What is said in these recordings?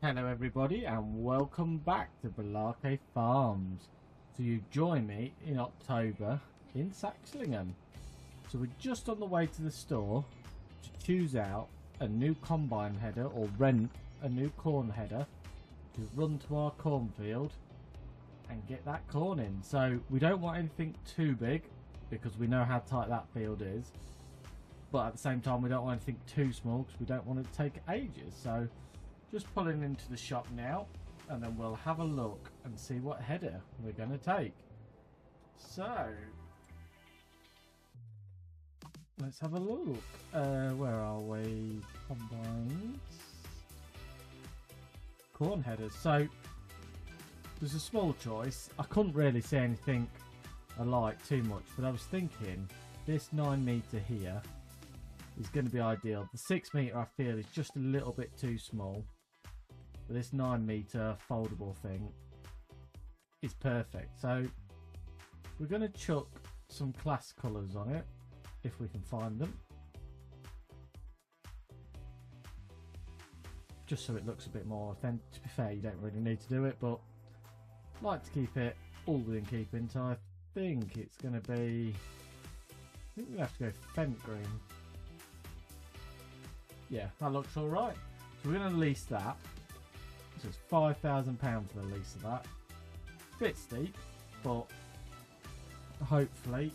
Hello everybody and welcome back to Balake Farms. So you join me in October in Saxlingham. So we're just on the way to the store to choose out a new combine header or rent a new corn header to run to our cornfield and get that corn in. So we don't want anything too big because we know how tight that field is, but at the same time we don't want anything too small because we don't want it to take ages. So just pulling into the shop now and then we'll have a look and see what header we're going to take. So let's have a look. Where are we? Combines, corn headers. So there's a small choice. I couldn't really see anything I like too much, but I was thinking this 9 meter here is going to be ideal. The 6 meter I feel is just a little bit too small, but this 9 meter foldable thing is perfect. So we're going to chuck some class colours on it if we can find them, just so it looks a bit more authentic. To be fair, you don't really need to do it, but I like to keep it all within keeping. So I think it's going to be, I think we have to go Fent green. Yeah, that looks all right. So we're going to lease that. So it's £5,000 for the lease of that. Bit steep, but hopefully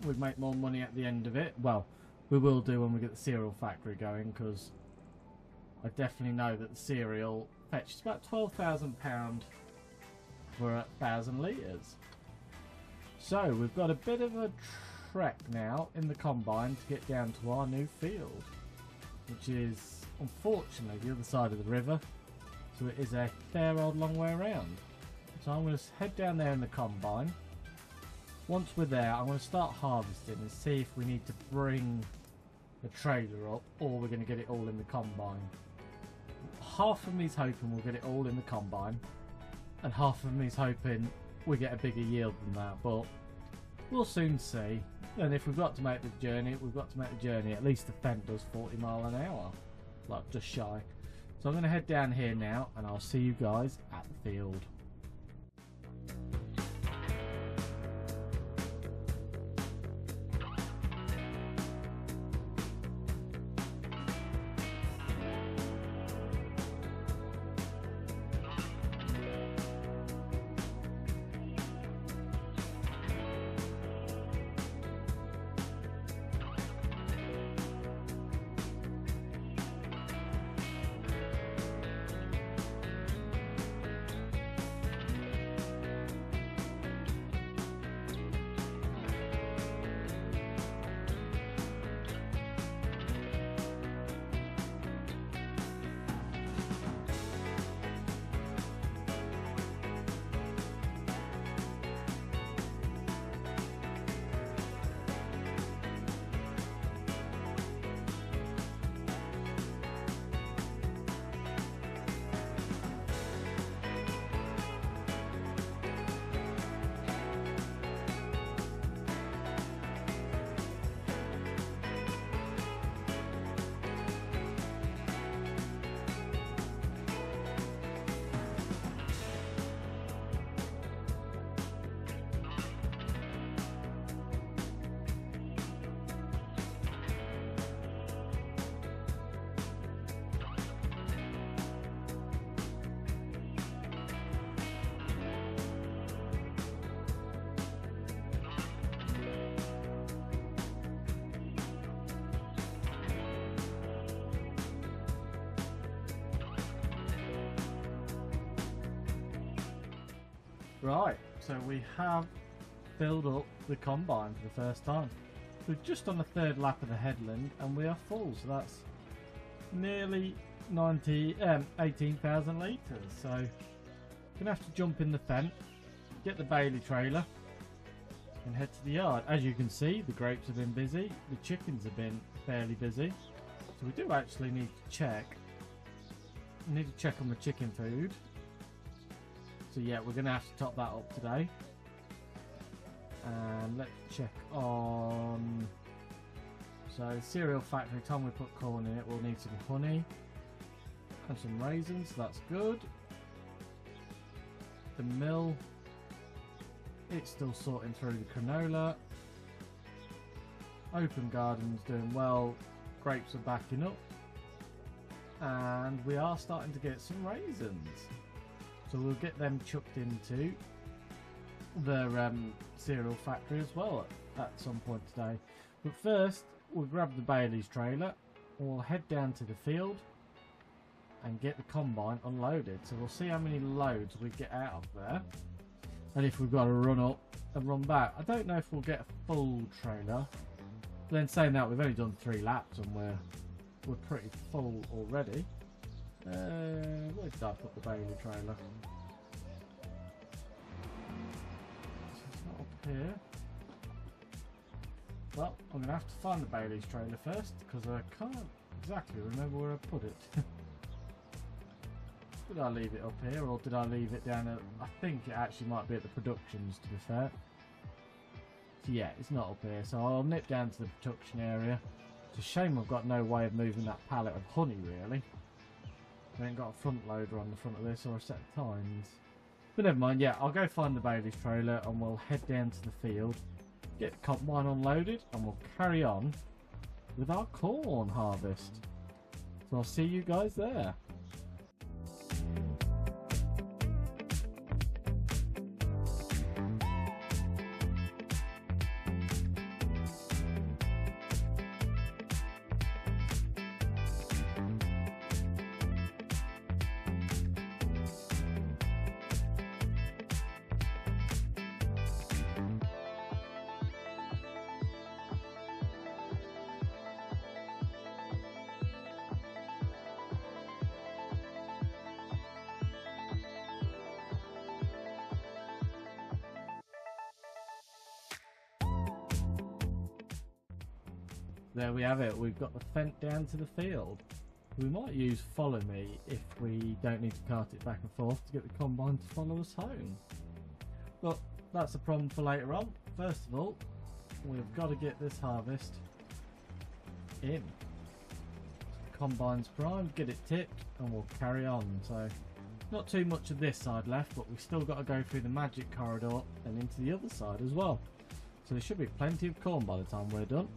we make more money at the end of it. Well, we will do when we get the cereal factory going, because I definitely know that the cereal fetches about £12,000 for 1,000 litres. So we've got a bit of a trek now in the combine to get down to our new field, which is unfortunately the other side of the river. So it is a fair old long way around. So I'm going to head down there in the combine. Once we're there, I'm going to start harvesting and see if we need to bring the trailer up or we're going to get it all in the combine. Half of me's hoping we'll get it all in the combine, and half of me's hoping we get a bigger yield than that, but we'll soon see. And if we've got to make the journey, we've got to make the journey. At least the Fent does 40 miles an hour, like just shy. So I'm going to head down here now and I'll see you guys at the field. Right, so we have filled up the combine for the first time. We're just on the third lap of the headland and we are full, so that's nearly 18,000 litres. So gonna have to jump in the Fent, get the Bailey trailer and head to the yard. As you can see, the grapes have been busy, the chickens have been fairly busy. So we do actually need to check. We need to check on the chicken food. So yeah, we're going to have to top that up today. And let's check on... So cereal factory, time we put corn in it, we'll need some honey. And some raisins, that's good. The mill, it's still sorting through the canola. Open garden's doing well. Grapes are backing up. And we are starting to get some raisins. So we'll get them chucked into the cereal factory as well at some point today. But first, we'll grab the Bailey's trailer. We'll head down to the field and get the combine unloaded. So we'll see how many loads we get out of there. And if we've got to run up and run back. I don't know if we'll get a full trailer. But then saying that, we've only done 3 laps and we're pretty full already. Where did I put the Bailey trailer? It's not up here. Well, I'm going to have to find the Bailey's trailer first because I can't exactly remember where I put it. Did I leave it up here or did I leave it down at... I think it actually might be at the productions, to be fair. So yeah, it's not up here. So I'll nip down to the production area. It's a shame I've got no way of moving that pallet of honey, really. I ain't got a front loader on the front of this or a set of tines. But never mind, yeah, I'll go find the Bailey's trailer and we'll head down to the field, get the combine unloaded, and we'll carry on with our corn harvest. So I'll see you guys there. There we have it, we've got the fence down to the field. We might use follow me if we don't need to cart it back and forth to get the combine to follow us home. But that's a problem for later on. First of all, we've got to get this harvest in. The combine's primed, get it tipped, and we'll carry on. So, not too much of this side left, but we've still got to go through the magic corridor and into the other side as well. So there should be plenty of corn by the time we're done.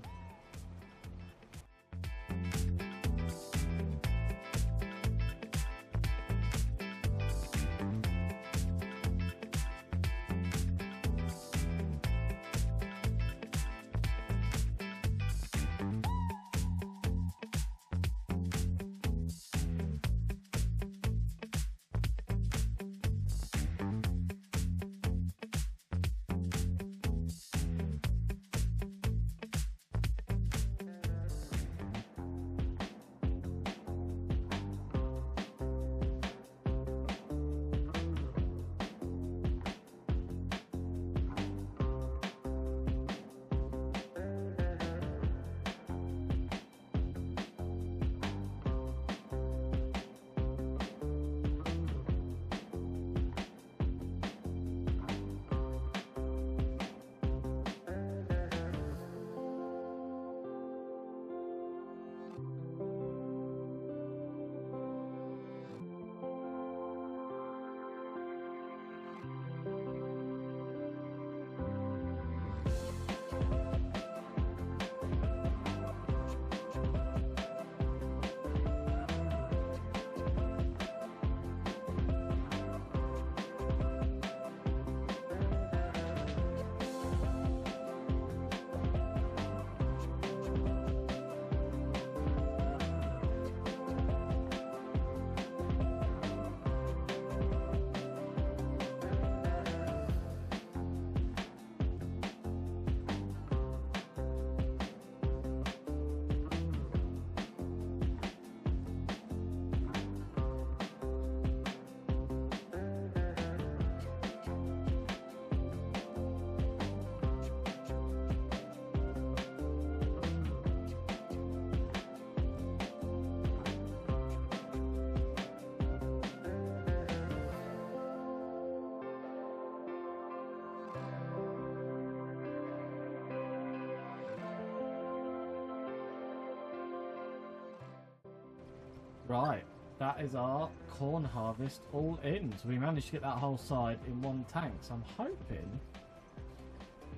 Right, that is our corn harvest all in. So we managed to get that whole side in one tank. So I'm hoping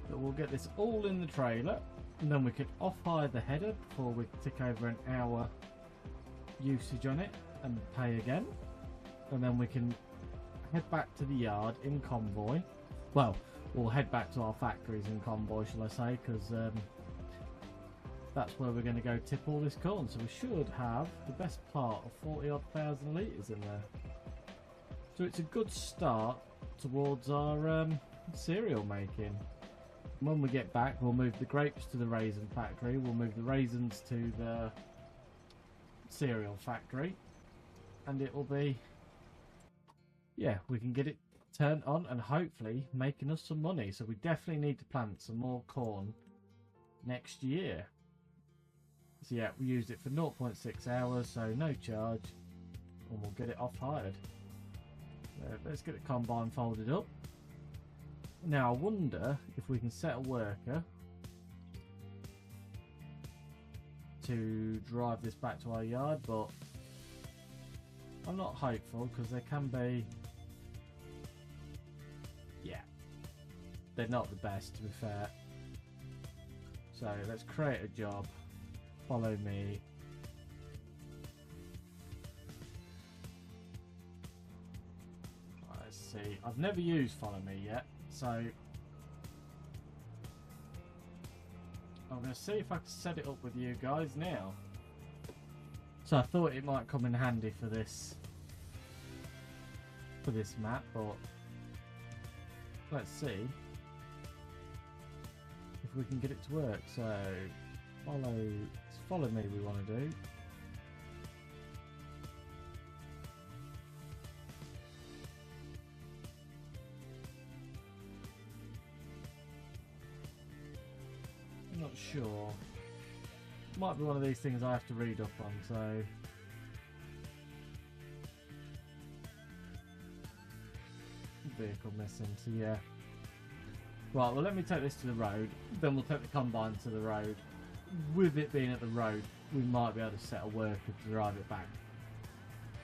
that we'll get this all in the trailer, and then we can off-hire the header before we tick over an hour usage on it and pay again. And then we can head back to the yard in convoy. Well, we'll head back to our factories in convoy, shall I say, because that's where we're going to go tip all this corn. So we should have the best part of 40-odd thousand litres in there. So it's a good start towards our cereal making. When we get back, we'll move the grapes to the raisin factory. We'll move the raisins to the cereal factory. And it will be... yeah, we can get it turned on and hopefully making us some money. So we definitely need to plant some more corn next year. So yeah, we used it for 0.6 hours, so no charge, and we'll get it off hired. Let's get the combine folded up. Now I wonder if we can set a worker to drive this back to our yard, but I'm not hopeful because there can be, yeah, they're not the best, to be fair. So let's create a job. Follow me. Let's see. I've never used follow me yet, so I'm going to see if I can set it up with you guys now. So I thought it might come in handy for this map, but let's see if we can get it to work. So follow me we want to do. I'm not sure. Might be one of these things I have to read up on, so vehicle missing, so yeah. Right, well let me take this to the road, then we'll take the combine to the road. With it being at the road, we might be able to set a worker to drive it back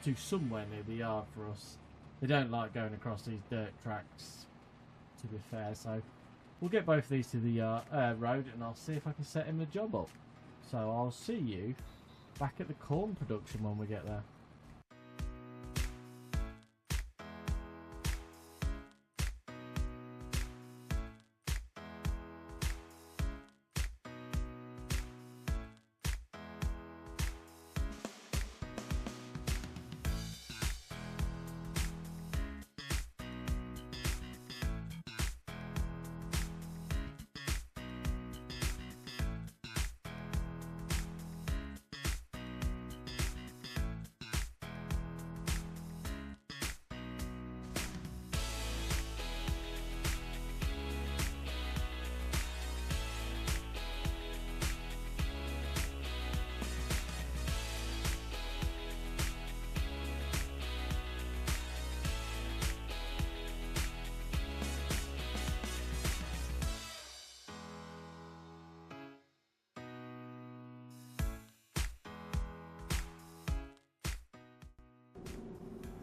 to somewhere near the yard for us. They don't like going across these dirt tracks, to be fair, so we'll get both these to the road and I'll see if I can set him the job up. So I'll see you back at the corn production when we get there.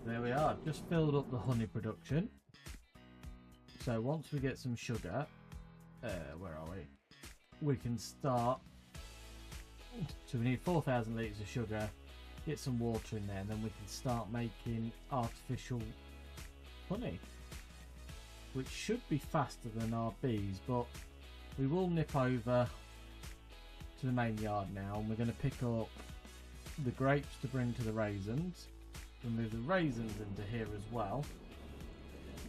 There we are, just filled up the honey production. So once we get some sugar, where are we can start. So we need 4,000 litres of sugar, get some water in there, and then we can start making artificial honey, which should be faster than our bees. But we will nip over to the main yard now, and we're going to pick up the grapes to bring to the raisins. We'll move the raisins into here as well,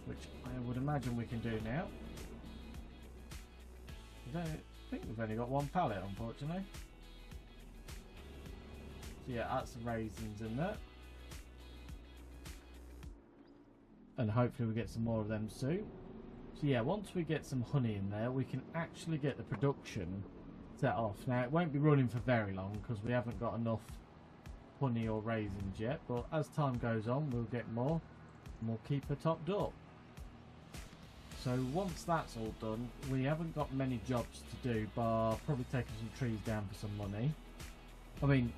which I would imagine we can do now. I don't think we've only got one pallet, unfortunately. So yeah, that's the raisins in there. And hopefully we get some more of them soon. So yeah, once we get some honey in there, we can actually get the production set off. Now, it won't be running for very long because we haven't got enough honey or raisins yet, but as time goes on we'll get more and we'll keep her topped up. So once that's all done, we haven't got many jobs to do bar probably taking some trees down for some money. I mean,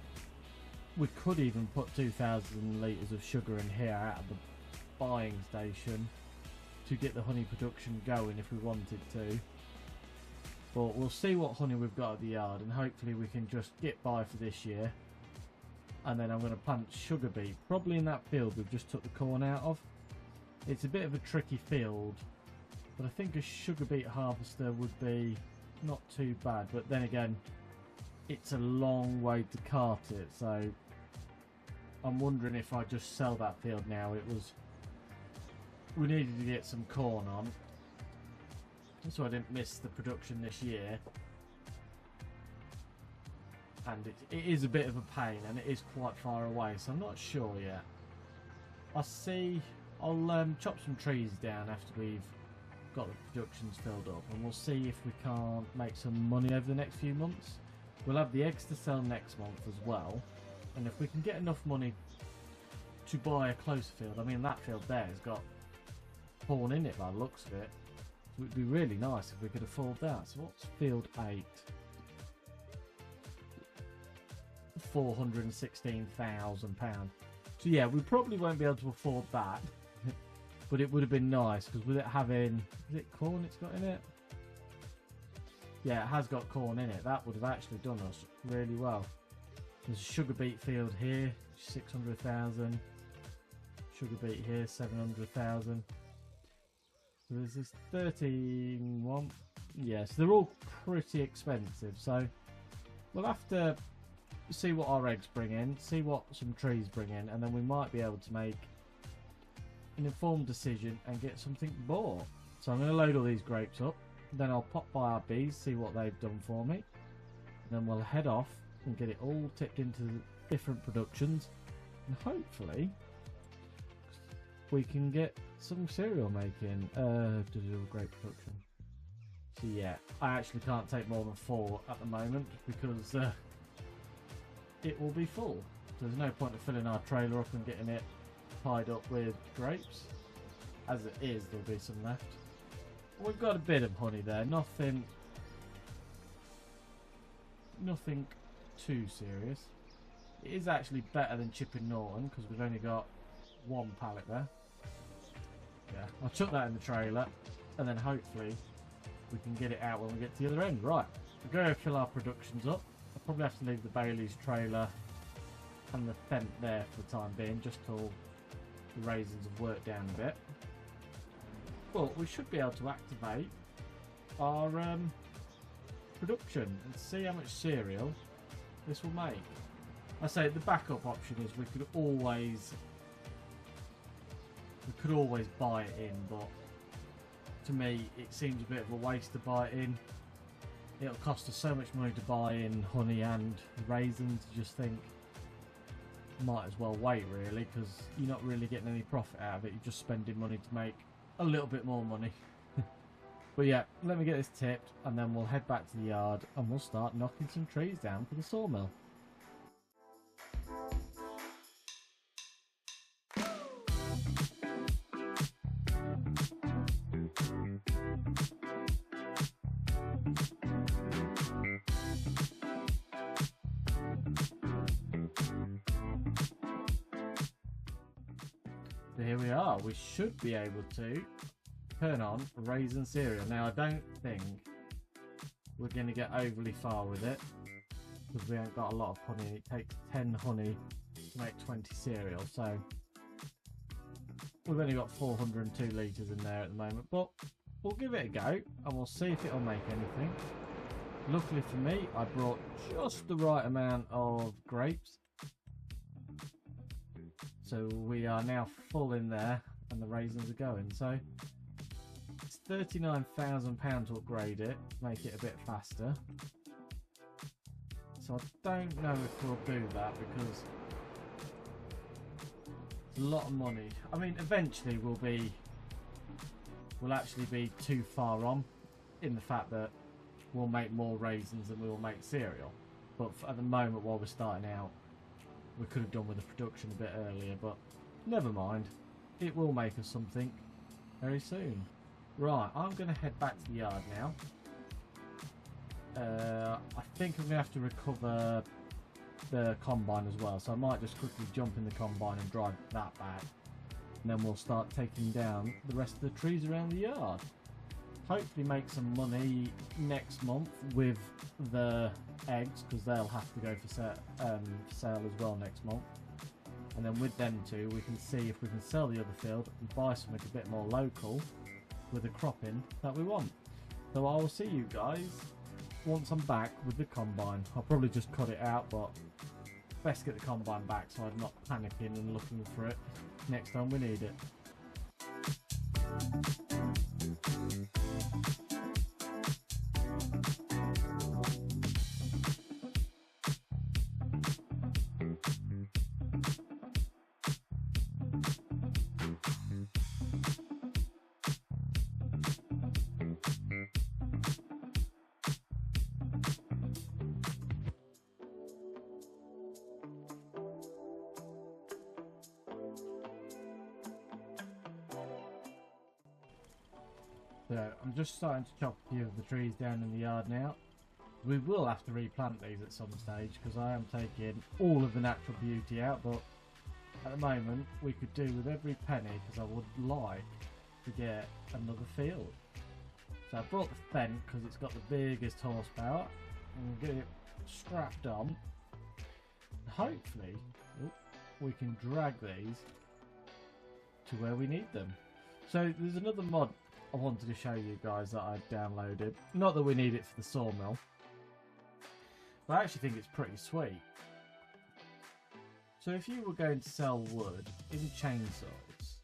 we could even put 2,000 litres of sugar in here out of the buying station to get the honey production going if we wanted to. But we'll see what honey we've got at the yard, and hopefully we can just get by for this year. And then I'm going to plant sugar beet, probably in that field we've just took the corn out of. It's a bit of a tricky field, but I think a sugar beet harvester would be not too bad. But then again, it's a long way to cart it, so I'm wondering if I just sell that field now. We needed to get some corn on, so I didn't miss the production this year. And it is a bit of a pain, and it is quite far away, so I'm not sure yet. I'll chop some trees down after we've got the productions filled up, and we'll see if we can't make some money over the next few months. We'll have the eggs to sell next month as well, and if we can get enough money to buy a closer field, I mean that field there has got corn in it by the looks of it, so it'd be really nice if we could afford that. So what's field 8? £416,000. So yeah, we probably won't be able to afford that, but it would have been nice, because with it having, is it corn it's got in it? Yeah, it has got corn in it. That would have actually done us really well. There's a sugar beet field here, 600,000. Sugar beet here, 700,000. So there's this 13 one. Yes, they're all pretty expensive. So we'll have to see what our eggs bring in, see what some trees bring in, and then we might be able to make an informed decision and get something bought. So I'm going to load all these grapes up, then I'll pop by our bees, see what they've done for me, and then we'll head off and get it all tipped into different productions, and hopefully we can get some cereal making. Grape production. So yeah, I actually can't take more than 4 at the moment, because it will be full. So there's no point in filling our trailer up and getting it tied up with grapes. As it is, there'll be some left. We've got a bit of honey there, nothing too serious. It is actually better than Chipping Norton, because we've only got 1 pallet there. Yeah, I'll chuck that in the trailer, and then hopefully we can get it out when we get to the other end. Right, we'll go fill our productions up. I'll probably have to leave the Bailey's trailer and the Fent there for the time being, just till the raisins have worked down a bit. But we should be able to activate our production and see how much cereal this will make. I say the backup option is we could always buy it in, but to me it seems a bit of a waste to buy it in. It'll cost us so much money to buy in honey and raisins. You just think might as well wait, really, because you're not really getting any profit out of it. You're just spending money to make a little bit more money. But yeah, let me get this tipped, and then we'll head back to the yard and we'll start knocking some trees down for the sawmill. So here we are. We should be able to turn on raisin cereal. Now I don't think we're going to get overly far with it, because we haven't got a lot of honey, and it takes 10 honey to make 20 cereal. So we've only got 402 litres in there at the moment, but we'll give it a go and we'll see if it'll make anything. Luckily for me, I brought just the right amount of grapes, so we are now full in there and the raisins are going. So it's £39,000 to upgrade it, make it a bit faster. So I don't know if we'll do that, because it's a lot of money. I mean, eventually we'll actually be too far on in the fact that we'll make more raisins than we will make cereal. But at the moment, while we're starting out, we could have done with the production a bit earlier, but never mind. It will make us something very soon. Right, I'm going to head back to the yard now. I think I'm going to have to recover the combine as well, so I might just quickly jump in the combine and drive that back, and then we'll start taking down the rest of the trees around the yard. Hopefully make some money next month with the eggs, because they'll have to go for sale as well next month. And then with them two, we can see if we can sell the other field and buy something a bit more local with the cropping that we want. So I will see you guys once I'm back with the combine. I'll probably just cut it out, but best get the combine back so I'm not panicking and looking for it next time we need it. So I'm just starting to chop a few of the trees down in the yard now. We will have to replant these at some stage because I am taking all of the natural beauty out, but at the moment we could do with every penny because I would like to get another field. So I brought the Fendt because it's got the biggest horsepower, and we'll get it strapped on. Hopefully we can drag these to where we need them. So there's another mod I wanted to show you guys that I've downloaded. Not that we need it for the sawmill, but I actually think it's pretty sweet. So if you were going to sell wood in chainsaws,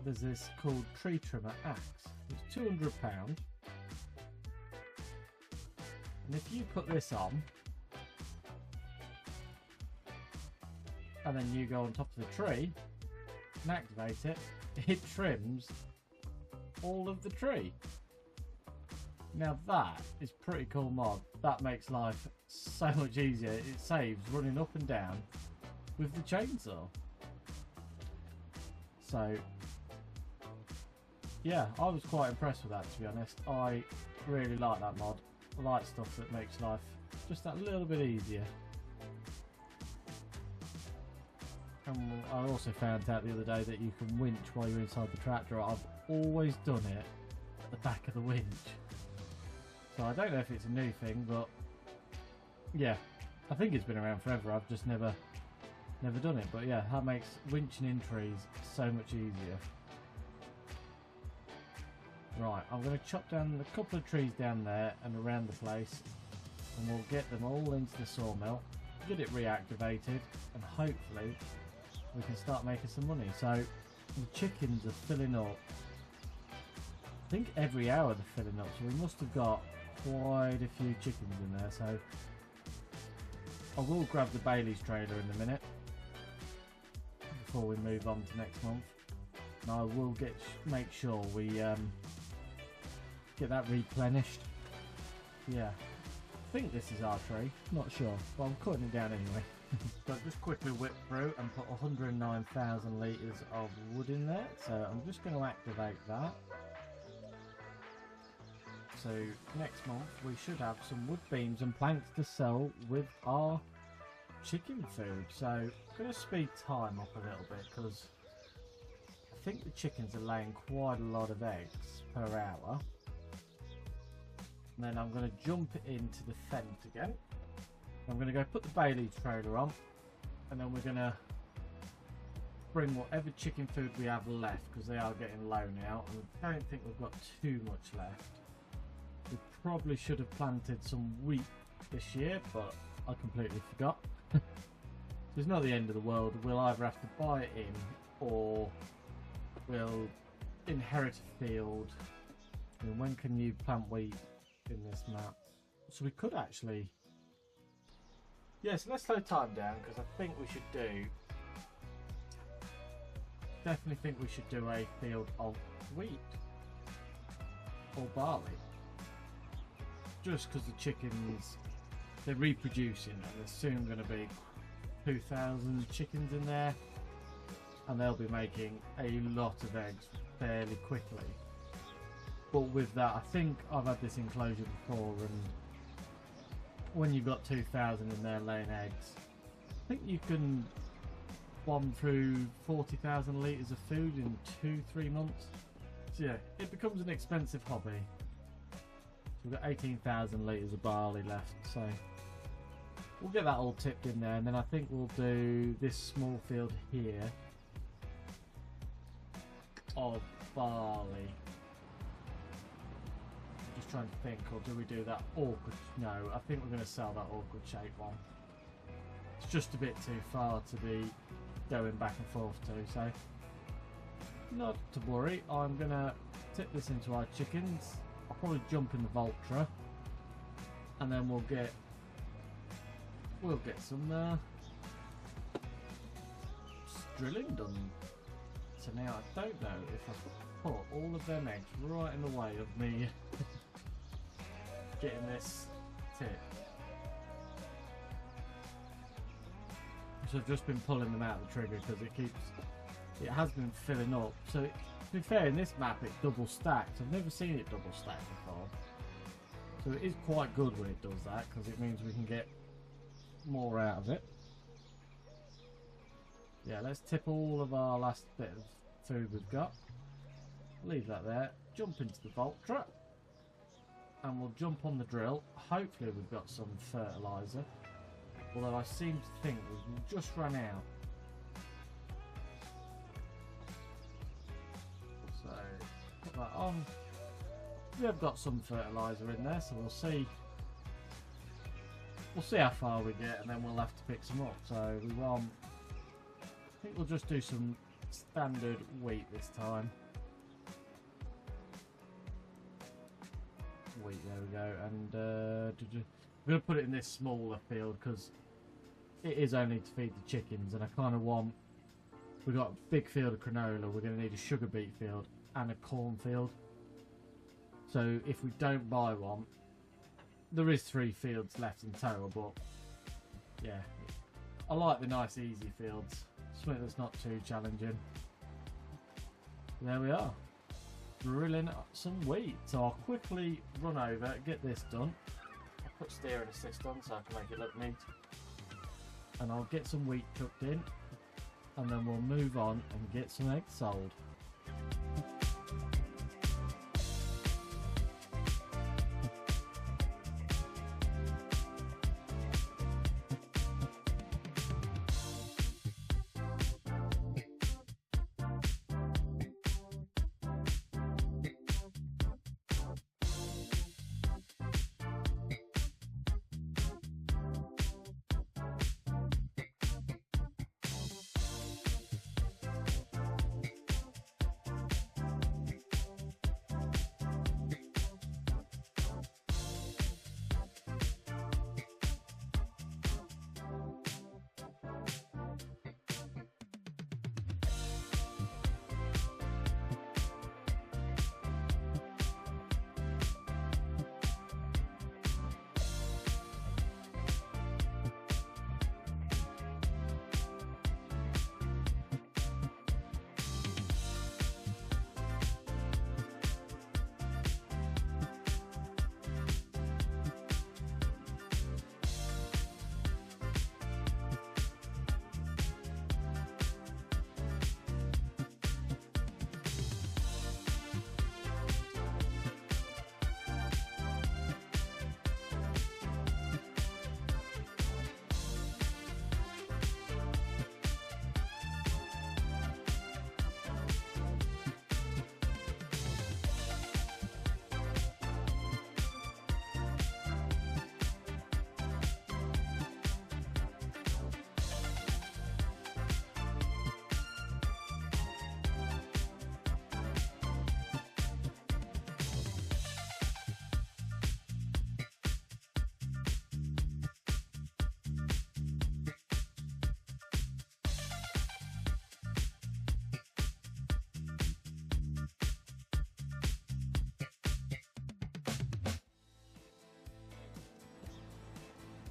there's this called tree trimmer axe. It's £200, and if you put this on and then you go on top of the tree and activate it, it trims all of the tree. Now that is pretty cool mod. That makes life so much easier. It saves running up and down with the chainsaw. So yeah, I was quite impressed with that, to be honest. I really like that mod. I like stuff that makes life just that little bit easier. And I also found out the other day that you can winch while you're inside the tractor. I've always done it at the back of the winch. So I don't know if it's a new thing, but yeah, I think it's been around forever. I've just never done it. But yeah, that makes winching in trees so much easier. Right, I'm going to chop down a couple of trees down there and around the place, and we'll get them all into the sawmill, get it reactivated, and hopefully we can start making some money. So the chickens are filling up. I think every hour they're filling up, so we must have got quite a few chickens in there. So I will grab the Bailey's trailer in a minute before we move on to next month, and I will make sure we get that replenished. Yeah, I think this is our tree, not sure, but I'm cutting it down anyway. So just quickly whip through and put 109,000 litres of wood in there. So I'm just going to activate that. So next month we should have some wood beams and planks to sell with our chicken food. So I'm going to speed time up a little bit because I think the chickens are laying quite a lot of eggs per hour. And then I'm going to jump into the Fendt again. I'm going to go put the Bailey's trailer on, and then we're going to bring whatever chicken food we have left, because they are getting low now, and I don't think we've got too much left. We probably should have planted some wheat this year, but I completely forgot. It's not the end of the world. We'll either have to buy it in, or we'll inherit a field. I mean, when can you plant wheat in this map? So we could actually... Yeah, so let's slow time down, because I think we should definitely think we should do a field of wheat or barley, just because the chickens, they're reproducing and there's soon going to be 2,000 chickens in there, and they'll be making a lot of eggs fairly quickly. But with that, I think I've had this enclosure before, and when you've got 2,000 in there laying eggs, think you can bomb through 40,000 litres of food in 2-3 months. So yeah, it becomes an expensive hobby. So we've got 18,000 litres of barley left, so we'll get that all tipped in there, and then I think we'll do this small field here of barley. Just trying to think, or do we do that awkward? No, I think we're going to sell that awkward shaped one. It's just a bit too far to be going back and forth to, so not to worry. I'm going to tip this into our chickens. I'll probably jump in the Voltra, and then we'll get some drilling done. So now I don't know if I put all of them eggs right in the way of me getting this tip. So I've just been pulling them out of the trigger because it has been filling up. So to be fair, in this map it's double stacked. I've never seen it double stacked before. So it is quite good when it does that, because it means we can get more out of it. Yeah, let's tip all of our last bit of food we've got. Leave that there. Jump into the Voltra. And we'll jump on the drill. Hopefully we've got some fertiliser. Although I seem to think we've just run out. So, put that on. We have got some fertiliser in there, so we'll see. We'll see how far we get, and then we'll have to pick some up. So we want. I think we'll just do some standard wheat this time. Wheat, there we go. And I'm going to put it in this smaller field because it is only to feed the chickens, and I kind of want. We've got a big field of canola. We're going to need a sugar beet field and a corn field. So if we don't buy one, there is 3 fields left in total, but yeah, I like the nice easy fields, something that's not too challenging. There we are, drilling some wheat. So I'll quickly run over, get this done. I'll put steering assist on so I can make it look neat, and I'll get some wheat cooked in, and then we'll move on and get some eggs sold.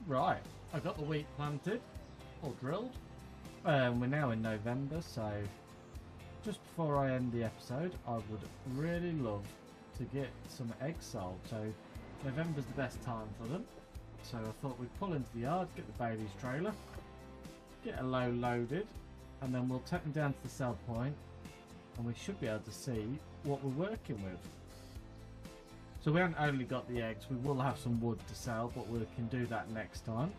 Right, I got the wheat planted or drilled. We're now in November, so just before I end the episode, I would really love to get some eggs sold. So November's the best time for them. So I thought we'd pull into the yard, get the Bailey's trailer, get a load loaded, and then we'll take them down to the sell point, and we should be able to see what we're working with. So we haven't only got the eggs, we will have some wood to sell, but we can do that next time.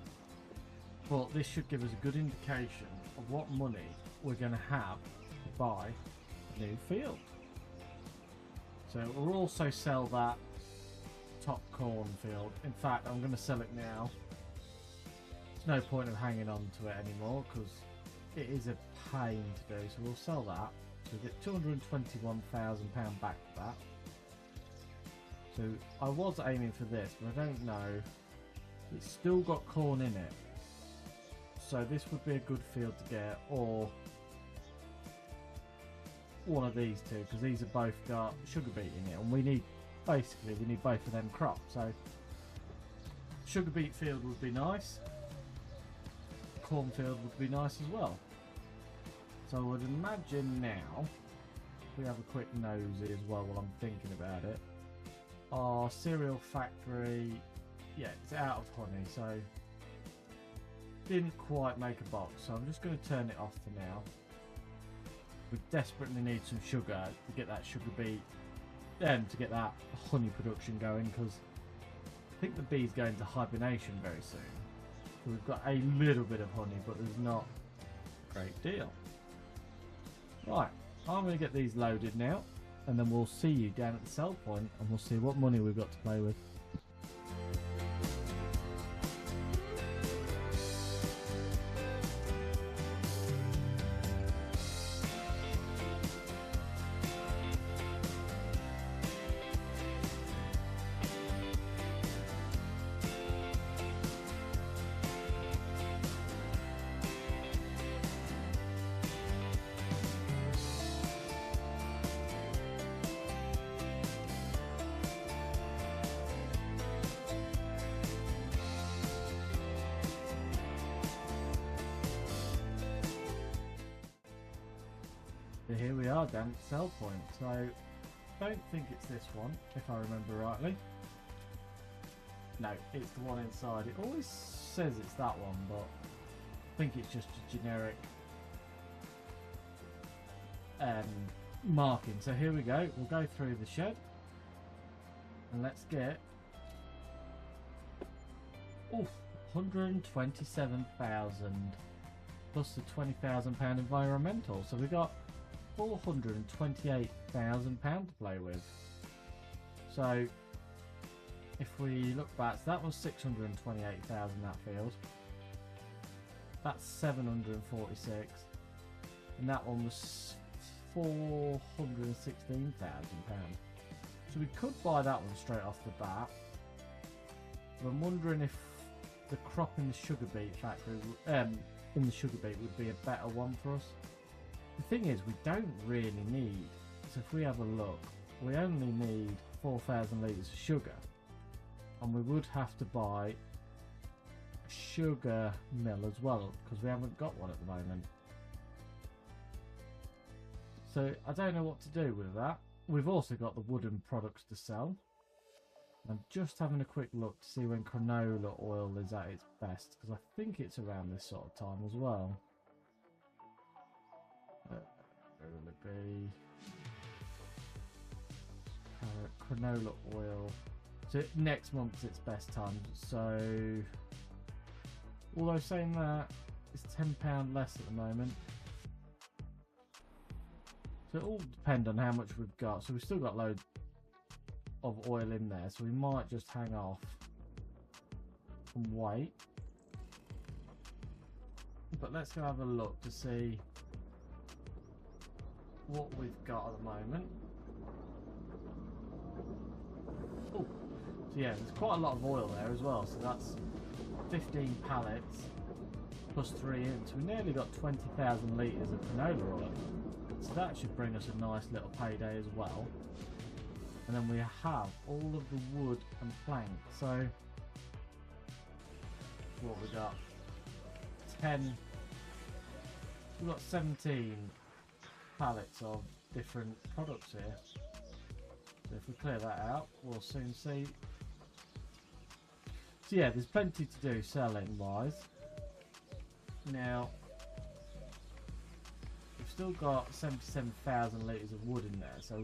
But this should give us a good indication of what money we're going to have to buy a new field. So we'll also sell that top cornfield. In fact, I'm going to sell it now. There's no point of hanging on to it anymore because it is a pain to do. So we'll sell that. So we get £221,000 back for that. So I was aiming for this, but I don't know. It's still got corn in it. So this would be a good field to get, or one of these two, because these have both got sugar beet in it, and we need both of them crops. So sugar beet field would be nice, cornfield would be nice as well. So I would imagine now, if we have a quick nosy as well while I'm thinking about it, our cereal factory, yeah, it's out of honey, so didn't quite make a box, so I'm just going to turn it off for now. We desperately need some sugar to get that sugar beet, to get that honey production going, because I think the bee's going into hibernation very soon. So we've got a little bit of honey, but there's not a great deal. Right, I'm going to get these loaded now, and then we'll see you down at the sell point, and we'll see what money we've got to play with. So here we are down at the sell point. So I don't think it's this one, if I remember rightly. No, it's the one inside. It always says it's that one, but I think it's just a generic marking. So here we go. We'll go through the shed and let's get 127,000 plus the £20,000 environmental. So we got £428,000 to play with. So if we look back, so that was 628,000 that field. That's 746, and that one was £416,000. So we could buy that one straight off the bat. But I'm wondering if the crop in the sugar beet factory, in the sugar beet, would be a better one for us. The thing is, we don't really need, so if we have a look, we only need 4,000 litres of sugar, and we would have to buy a sugar mill as well, because we haven't got one at the moment. So I don't know what to do with that. We've also got the wooden products to sell. I'm just having a quick look to see when canola oil is at its best, because I think it's around this sort of time as well. Where will it be? Canola oil. So next month's its best time. So, although saying that, it's £10 less at the moment. So it all depends on how much we've got. So we've still got loads of oil in there. So we might just hang off and wait. But let's go have a look to see what we've got at the moment. Oh, so yeah, there's quite a lot of oil there as well. So that's 15 pallets plus 3 in. So we nearly got 20,000 litres of canola oil. So that should bring us a nice little payday as well. And then we have all of the wood and plank. So what we got? 10. We've got 17 pallets of different products here. So if we clear that out, we'll soon see. So yeah, there's plenty to do selling wise. Now still got 77,000 litres of wood in there, so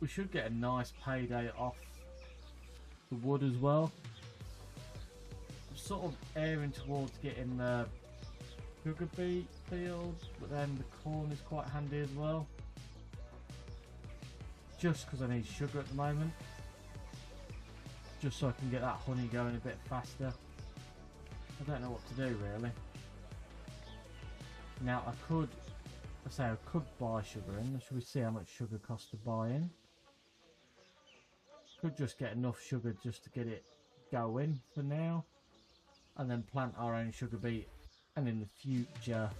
we should get a nice payday off the wood as well. I'm sort of airing towards getting the sugar beet field, but then the corn is quite handy as well. Just because I need sugar at the moment. Just so I can get that honey going a bit faster. I don't know what to do really. Now I could buy sugar in. Should we see how much sugar costs to buy in? Could just get enough sugar just to get it going for now, and then plant our own sugar beet, and in the future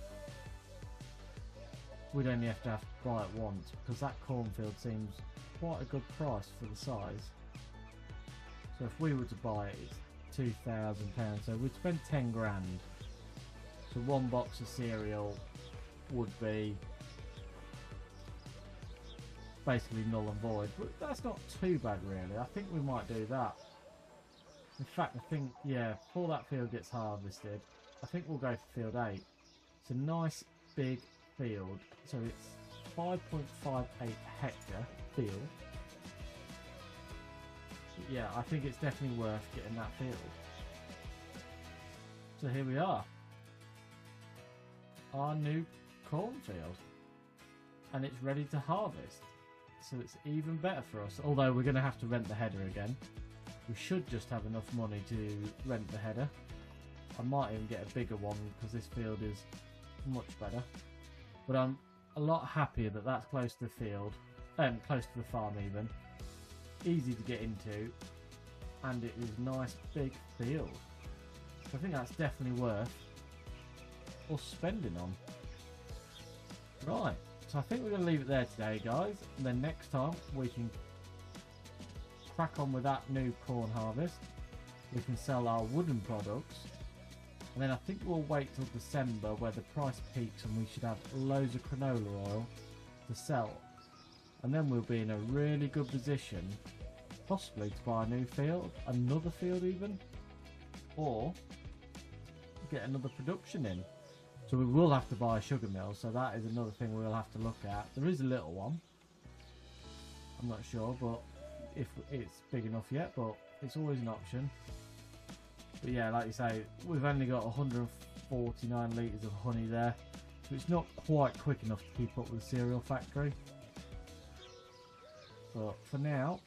we'd only have to buy it once, because that cornfield seems quite a good price for the size. So if we were to buy it, it's £2,000, so we'd spend 10 grand. So one box of cereal would be basically null and void, but that's not too bad really. I think we might do that. In fact, I think, yeah, before that field gets harvested, I think we'll go for field 8. It's a nice big field, so it's 5.58 hectare field. Yeah, I think it's definitely worth getting that field. So here we are, our new cornfield, and it's ready to harvest. So it's even better for us, although we're going to have to rent the header again. We should just have enough money to rent the header. I might even get a bigger one because this field is much better. But I'm a lot happier that that's close to the field, close to the farm even. Easy to get into, and it is a nice big field. So I think that's definitely worth us spending on. Right. So I think we're going to leave it there today, guys, and then next time we can crack on with that new corn harvest. We can sell our wooden products, and then I think we'll wait till December where the price peaks and we should have loads of canola oil to sell, and then we'll be in a really good position possibly to buy a new field, another field even, or get another production in. So we will have to buy a sugar mill, so that is another thing we'll have to look at. There is a little one, I'm not sure, but if it's big enough yet, but it's always an option. But yeah, like you say, we've only got 149 litres of honey there, so it's not quite quick enough to keep up with the cereal factory. But for now,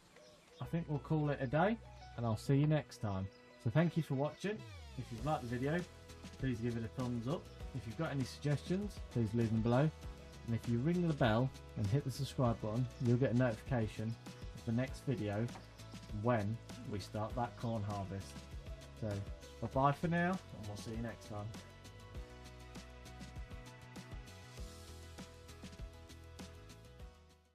I think we'll call it a day, and I'll see you next time. So thank you for watching. If you've liked the video, please give it a thumbs up. If you've got any suggestions, please leave them below. And if you ring the bell and hit the subscribe button, you'll get a notification of the next video when we start that corn harvest. So bye bye for now, and we'll see you next time.